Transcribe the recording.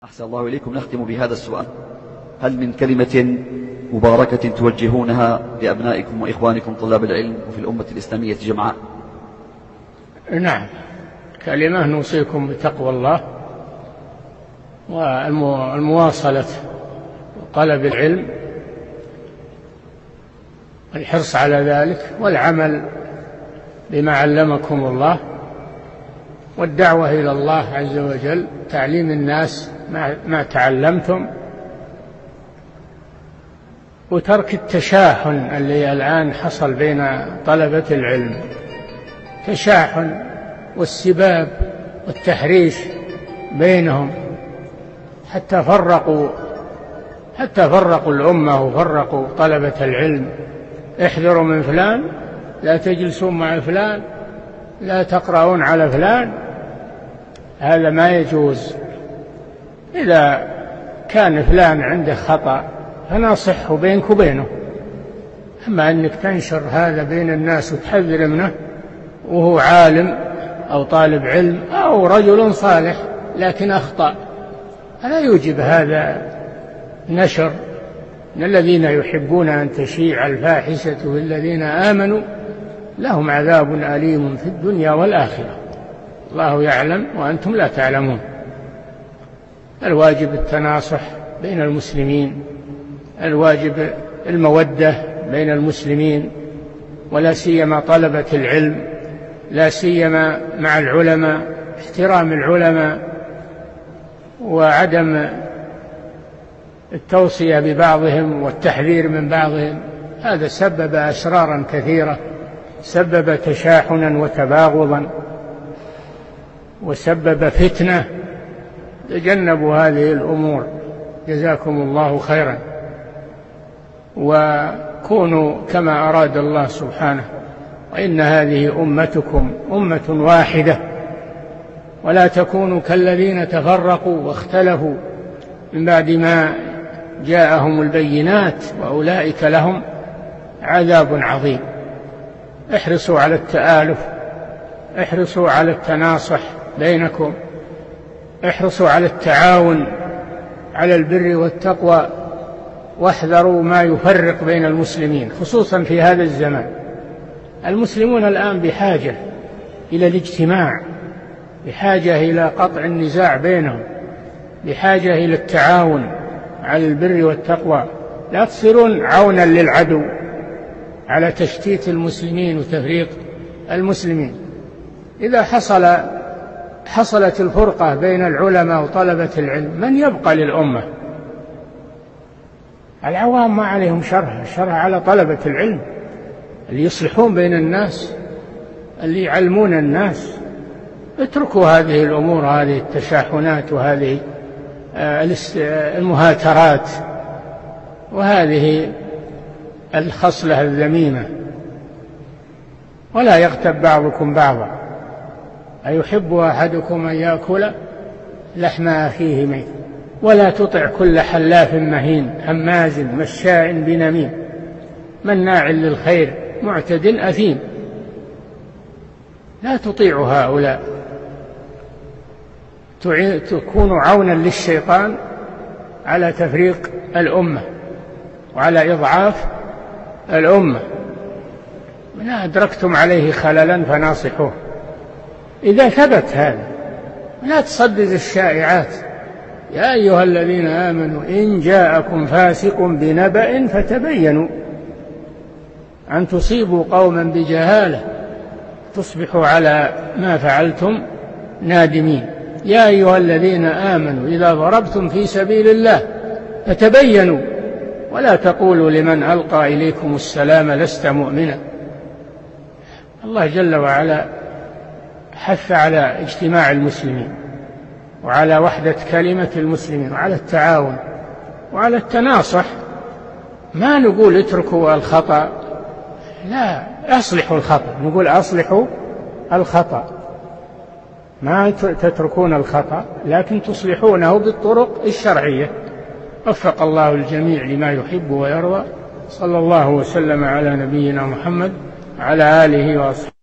أحسن الله إليكم. نختم بهذا السؤال: هل من كلمة مباركة توجهونها لأبنائكم وإخوانكم طلاب العلم وفي الأمة الإسلامية جمعاء؟ نعم، كلمة نوصيكم بتقوى الله والمواصلة طلب العلم والحرص على ذلك والعمل بما علمكم الله والدعوة إلى الله عز وجل، تعليم الناس ما تعلمتم، وترك التشاحن اللي الآن حصل بين طلبة العلم، تشاحن والسباب والتحريش بينهم حتى فرقوا الأمة وفرقوا طلبة العلم. احذروا من فلان، لا تجلسون مع فلان، لا تقرؤون على فلان، هذا ما يجوز. إذا كان فلان عنده خطأ فناصحه بينك وبينه، أما أنك تنشر هذا بين الناس وتحذر منه وهو عالم أو طالب علم أو رجل صالح لكن أخطأ، ألا يوجب هذا نشر. إن الذين يحبون أن تشيع الفاحشة في الذين آمنوا لهم عذاب أليم في الدنيا والآخرة، الله يعلم وأنتم لا تعلمون. الواجب التناصح بين المسلمين، الواجب المودة بين المسلمين، ولا سيما طلبة العلم، لا سيما مع العلماء، احترام العلماء وعدم التوصية ببعضهم والتحذير من بعضهم. هذا سبب أسرارا كثيرة، سبب تشاحنا وتباغضا وسبب فتنة. تجنبوا هذه الأمور، جزاكم الله خيرا، وكونوا كما أراد الله سبحانه. وإن هذه أمتكم أمة واحدة، ولا تكونوا كالذين تفرقوا واختلفوا من بعد ما جاءهم البينات وأولئك لهم عذاب عظيم. احرصوا على التآلف، احرصوا على التناصح بينكم، احرصوا على التعاون على البر والتقوى، واحذروا ما يفرق بين المسلمين، خصوصا في هذا الزمان. المسلمون الآن بحاجة إلى الاجتماع، بحاجة إلى قطع النزاع بينهم، بحاجة إلى التعاون على البر والتقوى. لا تصيرون عونا للعدو على تشتيت المسلمين وتفريق المسلمين. إذا حصلت الفرقة بين العلماء وطلبة العلم، من يبقى للأمة؟ العوام ما عليهم الشرع على طلبة العلم اللي يصلحون بين الناس، اللي يعلمون الناس. اتركوا هذه الأمور، هذه التشاحنات وهذه المهاترات وهذه الخصلة الذميمة. ولا يغتب بعضكم بعضا، أيحب أحدكم أن يأكل لحم أخيه ميتا، ولا تطع كل حلاف مهين هماز مشاء بنميم مناع للخير معتد أثيم. لا تطيعوا هؤلاء، تكونوا عونا للشيطان على تفريق الأمة وعلى إضعاف الأمة. من أدركتم عليه خللا فناصحوه إذا ثبت هذا. لا تصدق الشائعات. يا أيها الذين آمنوا إن جاءكم فاسق بنبأ فتبينوا أن تصيبوا قوما بجهالة تصبحوا على ما فعلتم نادمين. يا أيها الذين آمنوا إذا ضربتم في سبيل الله فتبينوا ولا تقولوا لمن ألقى إليكم السلام لست مؤمنا. الله جل وعلا حث على اجتماع المسلمين وعلى وحدة كلمة المسلمين وعلى التعاون وعلى التناصح. ما نقول اتركوا الخطأ، لا، أصلحوا الخطأ. نقول أصلحوا الخطأ، ما تتركون الخطأ لكن تصلحونه بالطرق الشرعية. وفق الله الجميع لما يحب ويرضى. صلى الله وسلم على نبينا محمد وعلى آله وأصحابه.